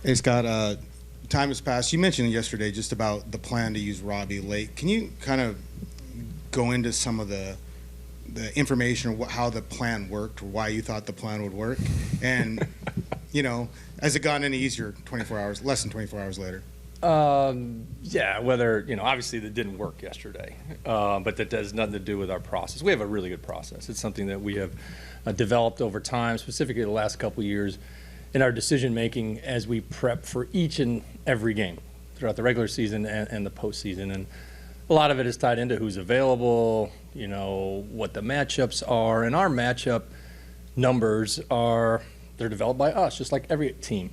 Hey, Scott, time has passed. You mentioned yesterday just about the plan to use Robbie late. Can you kind of go into some of the information or how the plan worked, or why you thought the plan would work? And, has it gotten any easier 24 hours, less than 24 hours later? Yeah, obviously that didn't work yesterday, but that has nothing to do with our process. We have a really good process. It's something that we have developed over time, specifically the last couple of years in our decision making as we prep for each and every game throughout the regular season and the postseason. And a lot of it is tied into who's available, what the matchups are, and our matchup numbers they're developed by us, just like every team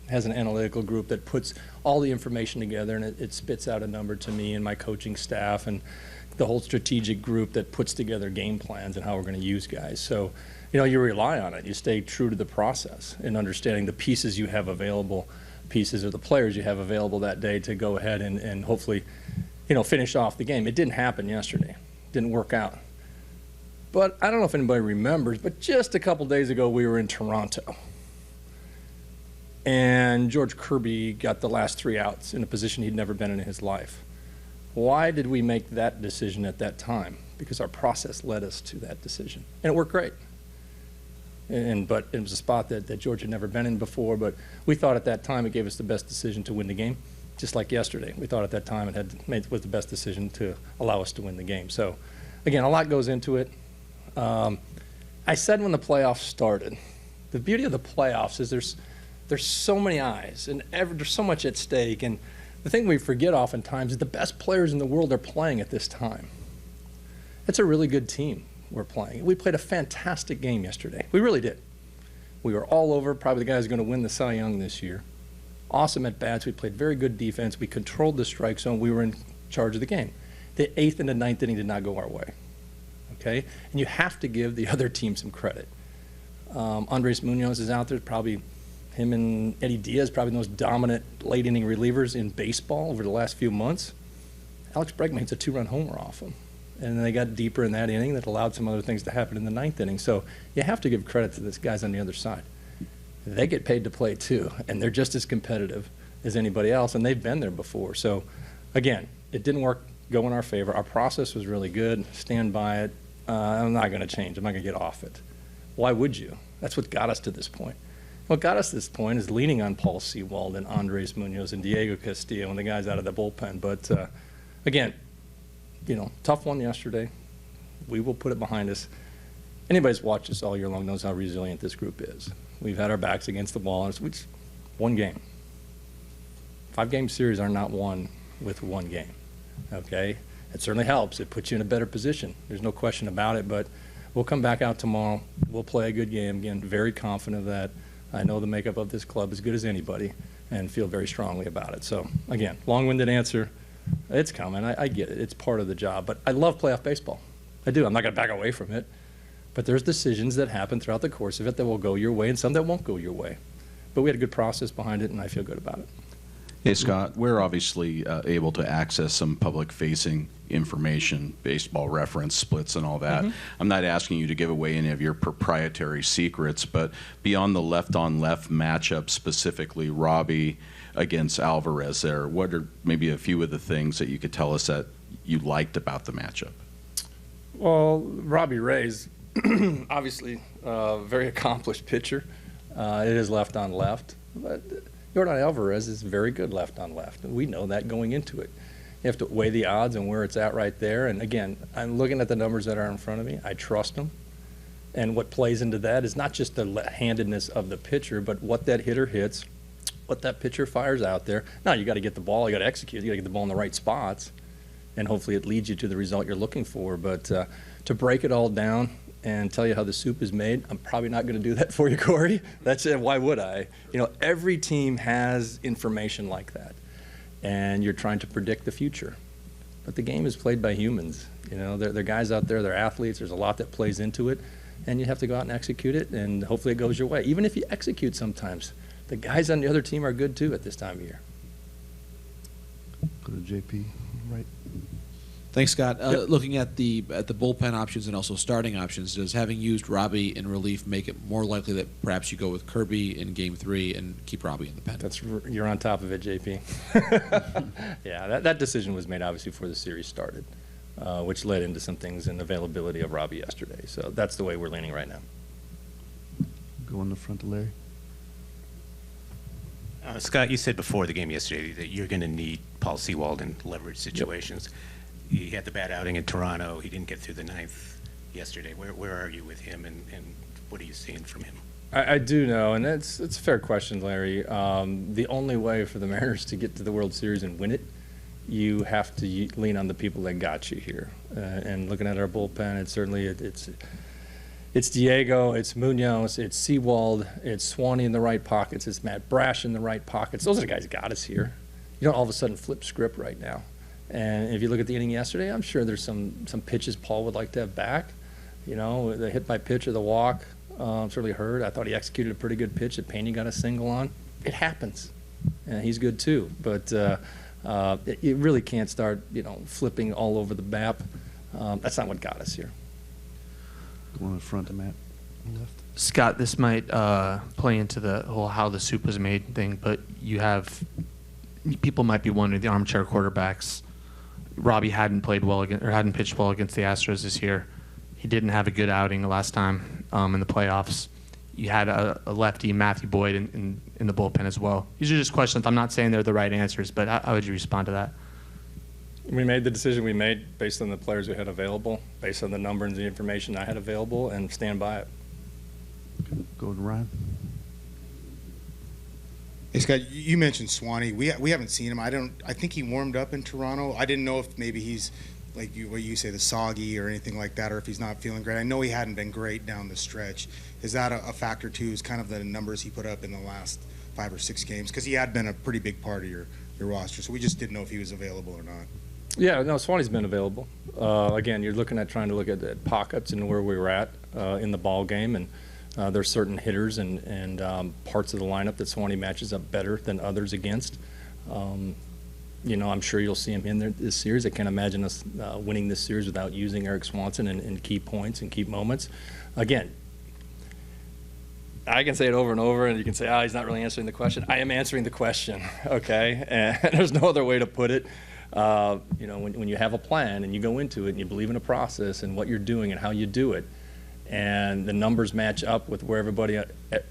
has an analytical group that puts all the information together, and it spits out a number to me and my coaching staff and the whole strategic group that puts together game plans and how we're going to use guys. So, you rely on it. You stay true to the process in understanding the pieces you have available, pieces of the players you have available that day to go ahead and hopefully, finish off the game. It didn't happen yesterday. Didn't work out. But I don't know if anybody remembers, but just a couple days ago we were in Toronto. And George Kirby got the last 3 outs in a position he'd never been in his life. Why did we make that decision at that time? Because our process led us to that decision. And it worked great. But it was a spot that George had never been in before, but we thought at that time it gave us the best decision to win the game. Just like yesterday, we thought at that time it was the best decision to allow us to win the game. So, again, a lot goes into it. I said when the playoffs started, the beauty of the playoffs is there's so many eyes and there's so much at stake. And the thing we forget oftentimes is the best players in the world are playing at this time. It's a really good team we're playing. We played a fantastic game yesterday. We really did. We were all over, probably the guy who's going to win the Cy Young this year. Awesome at bats. We played very good defense. We controlled the strike zone. We were in charge of the game. The 8th and the 9th inning did not go our way. Okay? And you have to give the other team some credit. Andres Munoz is out there, probably him and Eddie Diaz, probably the most dominant late inning relievers in baseball over the last few months. Alex Bregman hits a 2-run homer off him. And then they got deeper in that inning that allowed some other things to happen in the 9th inning. So you have to give credit to these guys on the other side. They get paid to play too, and they're just as competitive as anybody else, and they've been there before. So, again, it didn't go in our favor. Our process was really good. Stand by it. I'm not going to change. I'm not going to get off it. Why would you? That's what got us to this point. What got us to this point is leaning on Paul Sewald and Andres Munoz and Diego Castillo and the guys out of the bullpen. But, again, tough one yesterday. We will put it behind us. Anybody's watched us all year long knows how resilient this group is. We've had our backs against the wall, and it's one game. 5-game series are not won with one game, okay? It certainly helps. It puts you in a better position. There's no question about it, but we'll come back out tomorrow. We'll play a good game. Again, very confident of that. I know the makeup of this club as good as anybody and feel very strongly about it. So, again, long-winded answer. It's coming. I get it. It's part of the job. But I love playoff baseball. I do. I'm not going to back away from it. But there's decisions that happen throughout the course of it that will go your way and some that won't go your way. But we had a good process behind it, and I feel good about it. Hey, Scott, we're obviously able to access some public-facing information, baseball reference, splits, and all that. I'm not asking you to give away any of your proprietary secrets, but beyond the left-on-left matchup, specifically Robbie against Alvarez there, what are maybe a few of the things that you could tell us that you liked about the matchup? Well, Robbie Ray's obviously a very accomplished pitcher. It is left on left. But Jordan Alvarez is very good left on left. And we know that going into it. You have to weigh the odds and where it's at right there. And again, I'm looking at the numbers that are in front of me. I trust them. And what plays into that is not just the handedness of the pitcher, but what that hitter hits, what that pitcher fires out there. Now, you got to get the ball. You got to execute. You got to get the ball in the right spots. And hopefully it leads you to the result you're looking for. But to break it all down and tell you how the soup is made, I'm probably not going to do that for you, Corey. That's it. Why would I? Every team has information like that, and you're trying to predict the future. But the game is played by humans. They're guys out there. They're athletes. There's a lot that plays into it, and you have to go out and execute it, and hopefully it goes your way. Even if you execute sometimes, the guys on the other team are good too at this time of year. Go to JP, right. Thanks, Scott. Looking at the bullpen options and also starting options, does having used Robbie in relief make it more likely that perhaps you go with Kirby in Game 3 and keep Robbie in the pen? You're on top of it, JP. Yeah, that decision was made obviously before the series started, which led into some things in availability of Robbie yesterday. So that's the way we're leaning right now. Go in the front to Larry. Scott, you said before the game yesterday that you're going to need Paul Sewald in leverage situations. Yep. He had the bad outing in Toronto. He didn't get through the ninth yesterday. Where are you with him, and what are you seeing from him? I do know, and it's a fair question, Larry. The only way for the Mariners to get to the World Series and win it, you have to lean on the people that got you here. And looking at our bullpen, it's certainly it's Diego, it's Munoz, it's Sewald, it's Swanee in the right pockets, it's Matt Brash in the right pockets. Those are the guys that got us here. You don't all of a sudden flip script right now. And if you look at the inning yesterday, I'm sure there's some pitches Paul would like to have back. You know, the hit by pitch or the walk certainly hurt. I thought he executed a pretty good pitch that Pena got a single on. It happens. And he's good too. But you really can't start, flipping all over the map. That's not what got us here. Go in the front to Matt. Left. Scott, this might play into the whole how the soup was made thing, but people might be wondering, the armchair quarterbacks. Robbie hadn't pitched well against the Astros this year. He didn't have a good outing the last time in the playoffs. You had a lefty, Matthew Boyd, in the bullpen as well. These are just questions. I'm not saying they're the right answers, but how would you respond to that? We made the decision we made based on the players we had available, based on the number and the information I had available, and stand by it. Okay. Go to Ryan. Hey, Scott, you mentioned Swanee. We haven't seen him. I think he warmed up in Toronto. I didn't know if maybe he's like what you say, the soggy or anything like that, or if he's not feeling great. I know he hadn't been great down the stretch. Is that a factor too? Is kind of the numbers he put up in the last 5 or 6 games, because he had been a pretty big part of your roster. So we just didn't know if he was available or not. Yeah, no, Swanee's been available. Again, you're trying to look at pockets and where we were at in the ball game, and there's certain hitters and parts of the lineup that Swanee matches up better than others against. I'm sure you'll see him in there this series. I can't imagine us winning this series without using Eric Swanson in key points and key moments. Again, I can say it over and over, and you can say, he's not really answering the question. I am answering the question, okay? And there's no other way to put it. When you have a plan and you go into it and you believe in a process and what you're doing and how you do it, and the numbers match up with where everybody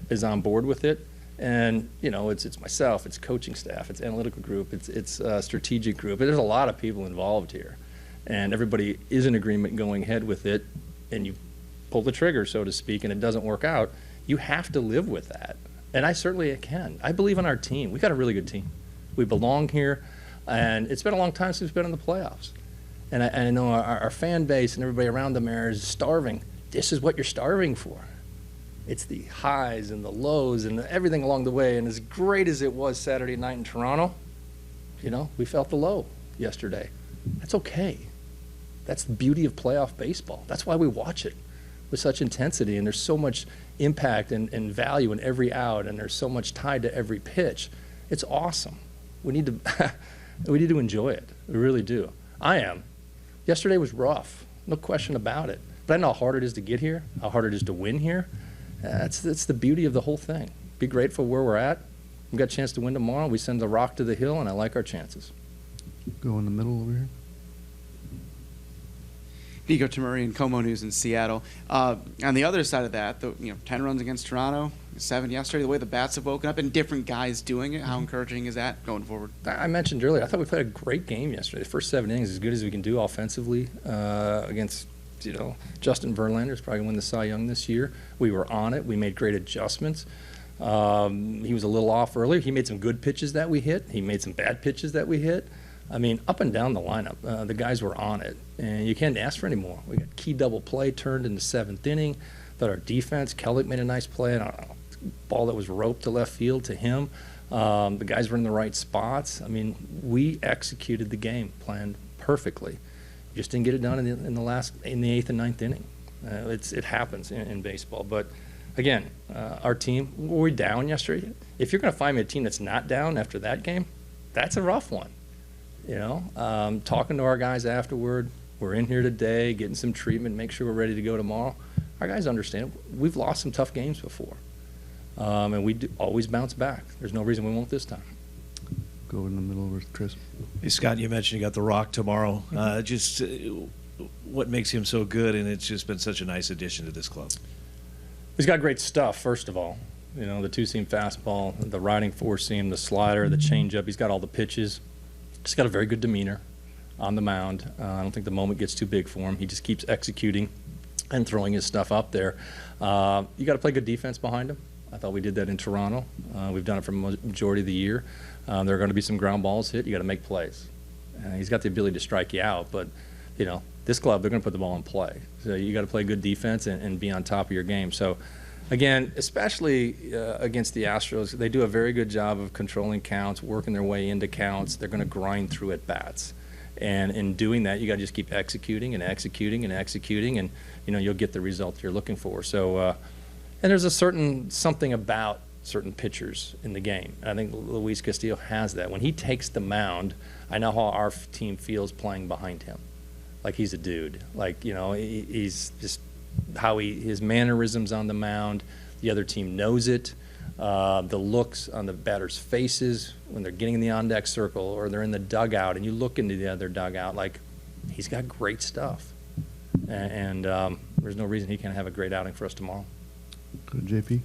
is on board with it, and it's myself, it's coaching staff, it's analytical group, it's strategic group. There's a lot of people involved here, and everybody is in agreement going ahead with it, and you pull the trigger, so to speak, and it doesn't work out. You have to live with that, and I certainly can. I believe in our team. We've got a really good team. We belong here. And it's been a long time since we've been in the playoffs. And I know our fan base and everybody around the Mariners is starving. This is what you're starving for. It's the highs and the lows and everything along the way. And as great as it was Saturday night in Toronto, we felt the low yesterday. That's okay. That's the beauty of playoff baseball. That's why we watch it with such intensity. And there's so much impact and value in every out. And there's so much tied to every pitch. It's awesome. We need to enjoy it. We really do. I am. Yesterday was rough, no question about it. But I know how hard it is to get here, how hard it is to win here. That's the beauty of the whole thing. Be grateful where we're at. We've got a chance to win tomorrow. We send the rock to the hill, and I like our chances. Go in the middle over here. Vigo Tamuri and Como News in Seattle. On the other side of that, 10 runs against Toronto, 7 yesterday, the way the bats have woken up and different guys doing it, how encouraging is that going forward? I mentioned earlier, I thought we played a great game yesterday. The first 7 innings, as good as we can do offensively against, Justin Verlander is probably going to win the Cy Young this year. We were on it. We made great adjustments. He was a little off earlier. He made some good pitches that we hit. He made some bad pitches that we hit. I mean, up and down the lineup, the guys were on it, and you can't ask for any more. We got key double play turned in the 7th inning. Thought our defense, Kellick made a nice play, and a ball that was roped to left field to him. The guys were in the right spots. I mean, we executed the game plan perfectly. Just didn't get it done in the 8th and 9th inning. It happens in baseball. But again, our team, were we down yesterday? If you're going to find me a team that's not down after that game, that's a rough one. Talking to our guys afterward, We're in here today, getting some treatment, make sure we're ready to go tomorrow. Our guys understand. We've lost some tough games before, and we always bounce back. There's no reason we won't this time. Go in the middle with Chris. Hey, Scott, you mentioned you got The Rock tomorrow. What makes him so good, and it's just been such a nice addition to this club? He's got great stuff, first of all. You know, the two-seam fastball, the riding four-seam, the slider, the changeup. He's got all the pitches. He's got a very good demeanor on the mound. I don't think the moment gets too big for him. He just keeps executing and throwing his stuff up there. You got to play good defense behind him. I thought we did that in Toronto. We've done it for the majority of the year. There are going to be some ground balls hit. You got to make plays. He's got the ability to strike you out, but you know, this club, they're going to put the ball in play. So you got to play good defense and be on top of your game. So, again, especially against the Astros, they do a very good job of controlling counts, working their way into counts. They're going to grind through at bats. And in doing that, you got to just keep executing and executing and executing, and you know, you'll get the result you're looking for. So, and there's a something about certain pitchers in the game. And I think Luis Castillo has that. When he takes the mound, I know how our team feels playing behind him. Like he's a dude. Like, you know, he's just his mannerisms on the mound. The other team knows it. The looks on the batters' faces when they're getting in the on-deck circle or they're in the dugout, and you look into the other dugout, like he's got great stuff. And there's no reason he can't have a great outing for us tomorrow. Go to JP.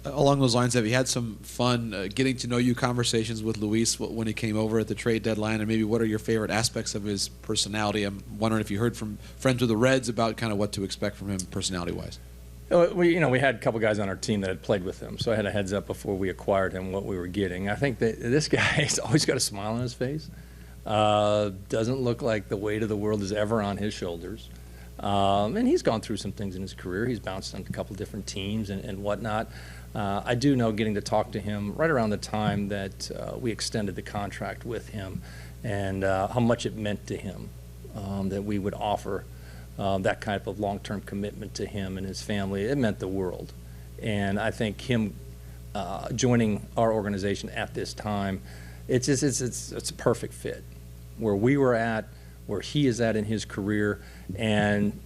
Along those lines, have you had some fun getting to know you conversations with Luis when he came over at the trade deadline, and maybe what are your favorite aspects of his personality? I'm wondering if you heard from friends with the Reds about kind of what to expect from him personality-wise. We had a couple guys on our team that had played with him, so I had a heads up before we acquired him what we were getting. I think that this guy has always got a smile on his face. Doesn't look like the weight of the world is ever on his shoulders. And he's gone through some things in his career. He's bounced on a couple different teams and whatnot. I do know getting to talk to him right around the time that we extended the contract with him and how much it meant to him that we would offer that kind of long-term commitment to him and his family. It meant the world. And I think him joining our organization at this time, it's a perfect fit. Where we were at, where he is at in his career, and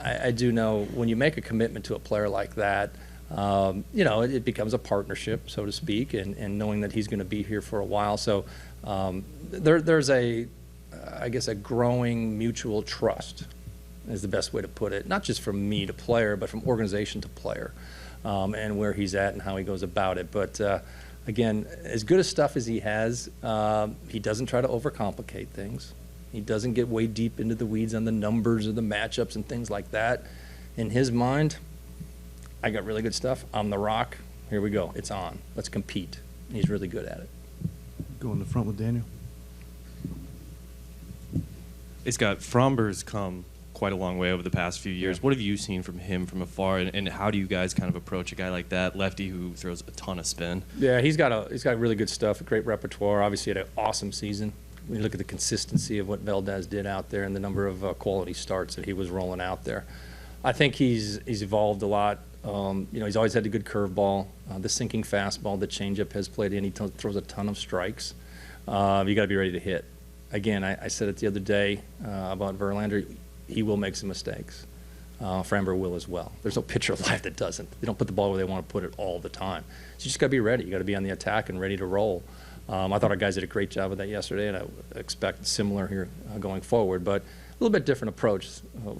I do know when you make a commitment to a player like that, it becomes a partnership, so to speak, and knowing that he's going to be here for a while. So there's a growing mutual trust is the best way to put it, not just from me to player, but from organization to player, and where he's at and how he goes about it. But again, as good a stuff as he has, he doesn't try to overcomplicate things. He doesn't get way deep into the weeds on the numbers or the matchups and things like that. In his mind, I got really good stuff. I'm the Rock. Here we go. It's on. Let's compete. He's really good at it. Go in the front with Daniel. Hey, Scott, Fromber's come quite a long way over the past few years. What have you seen from him from afar, and how do you guys kind of approach a guy like that, lefty who throws a ton of spin? Yeah, he's got really good stuff, a great repertoire. Obviously, had an awesome season. When you look at the consistency of what Valdez did out there and the number of quality starts that he was rolling out there, I think he's evolved a lot. He's always had a good curveball, the sinking fastball, the changeup has played in. He throws a ton of strikes. You got to be ready to hit. Again, I said it the other day about Verlander. He will make some mistakes. Framber will as well. There's no pitcher alive that doesn't. They don't put the ball where they want to put it all the time. So you just got to be ready. You got to be on the attack and ready to roll. I thought our guys did a great job of that yesterday, and I expect similar here going forward. But a little bit different approach,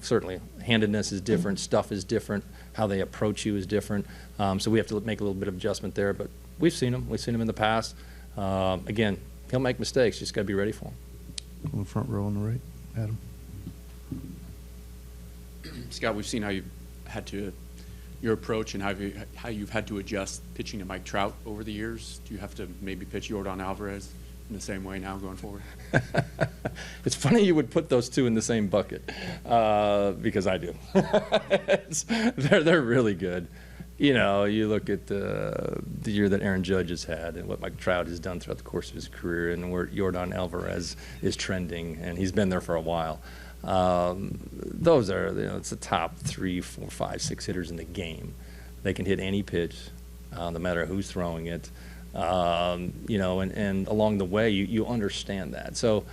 certainly. Handedness is different. Stuff is different. How they approach you is different. So we have to make a little bit of adjustment there. But we've seen him. We've seen him in the past. Again, he'll make mistakes. Just got to be ready for him. On the front row on the right, Adam. Scott, we've seen how you've had to, your approach and how you've had to adjust pitching to Mike Trout over the years. Do you have to maybe pitch Yordan Alvarez in the same way now going forward? It's funny you would put those two in the same bucket because I do. They're really good. You know, you look at the year that Aaron Judge has had and what Mike Trout has done throughout the course of his career and where Yordan Alvarez is trending, and he's been there for a while. Those are, it's the top 3, 4, 5, 6 hitters in the game. They can hit any pitch, no matter who's throwing it. And along the way, you understand that. So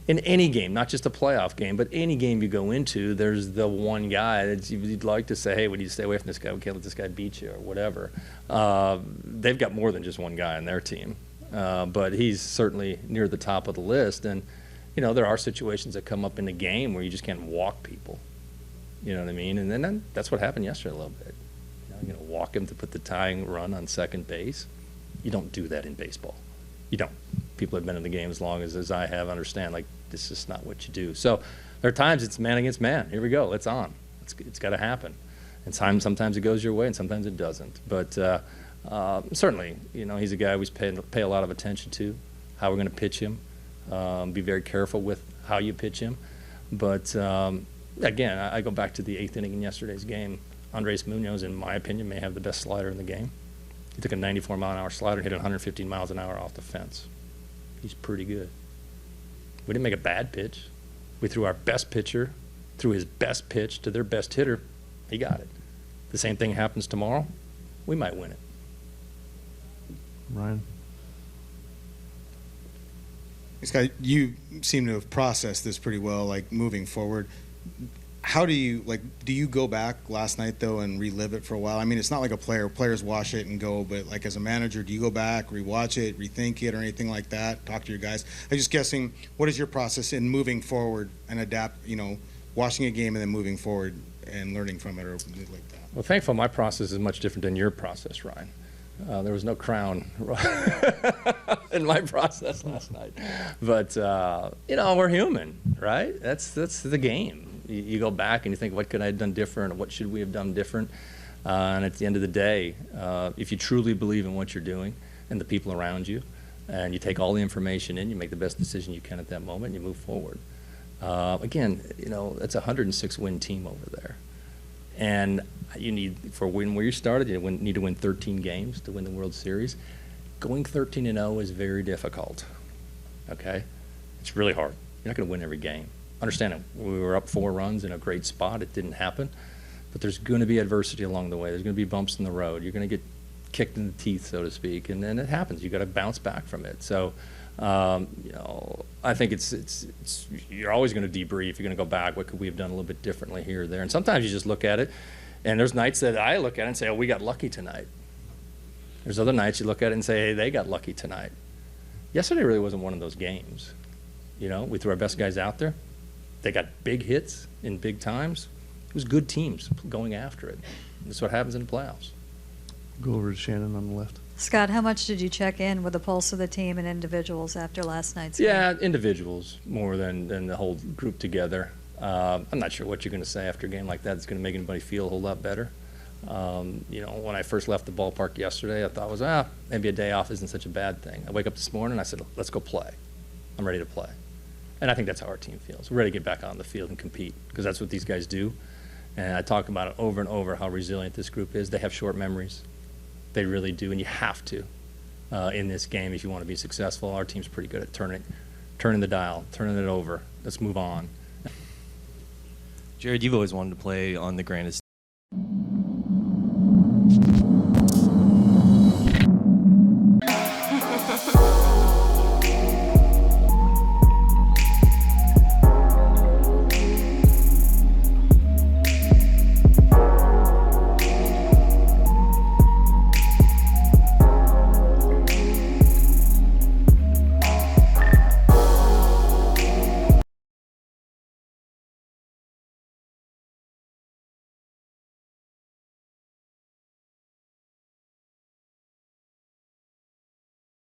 in any game, not just a playoff game, but any game you go into, there's the one guy that you'd like to say, hey, we need to stay away from this guy. We can't let this guy beat you or whatever. They've got more than just one guy on their team, but he's certainly near the top of the list. And, you know, there are situations that come up in the game where you just can't walk people. You know what I mean? And then that's what happened yesterday a little bit. You know, you're going to walk him to put the tying run on second base. You don't do that in baseball. You don't. People have been in the game as long as I have, understand, like, this is not what you do. So there are times it's man against man. Here we go. It's on. It's got to happen. And sometimes it goes your way and sometimes it doesn't. But certainly, you know, he's a guy we pay a lot of attention to, how we're going to pitch him. Be very careful with how you pitch him. But, again, I go back to the 8th inning in yesterday's game. Andres Munoz, in my opinion, may have the best slider in the game. He took a 94-mile-an-hour slider and hit 115 miles an hour off the fence. He's pretty good. We didn't make a bad pitch. We threw our best pitcher, threw his best pitch to their best hitter. He got it. The same thing happens tomorrow, we might win it. Ryan? Scott, you seem to have processed this pretty well, like, moving forward. How do you go back last night, though, and relive it for a while? I mean, it's not like players watch it and go, but, like, as a manager, do you go back, rewatch it, rethink it, or anything like that? Talk to your guys. I'm just guessing, what is your process in moving forward and adapt, you know, watching a game and then moving forward and learning from it or like that? Well, thankfully, my process is much different than your process, Ryan. There was no crown in my process last night. But, you know, we're human, right? That's the game. You go back and you think, what could I have done different, or what should we have done different? And at the end of the day, if you truly believe in what you're doing and the people around you, and you take all the information in, you make the best decision you can at that moment, and you move forward. Again, you know, it's a 106-win team over there. And you need, for win where you started, you need to win 13 games to win the World Series. Going 13-0 is very difficult, okay? It's really hard. You're not going to win every game. Understand it. We were up 4 runs in a great spot. It didn't happen. But there's going to be adversity along the way. There's going to be bumps in the road. You're going to get kicked in the teeth, so to speak, and then it happens. You've got to bounce back from it. So, you know, I think it's you're always going to debrief. You're going to go back. What could we have done a little bit differently here or there? And sometimes you just look at it, and there's nights that I look at it and say, oh, we got lucky tonight. There's other nights you look at it and say, hey, they got lucky tonight. Yesterday really wasn't one of those games. You know, we threw our best guys out there. They got big hits in big times. It was good teams going after it. That's what happens in the playoffs. Go over to Shannon on the left. Scott, how much did you check in with the pulse of the team and individuals after last night's game? Yeah, individuals more than the whole group together. I'm not sure what you're going to say after a game like that that's going to make anybody feel a whole lot better. You know, when I first left the ballpark yesterday, I thought maybe a day off isn't such a bad thing. I wake up this morning and I said, let's go play. I'm ready to play. And I think that's how our team feels. We're ready to get back on the field and compete, because that's what these guys do. And I talk about it over and over, how resilient this group is. They have short memories. They really do, and you have to in this game if you want to be successful. Our team's pretty good at turning the dial, turning it over. Let's move on. Jared, you've always wanted to play on the grandest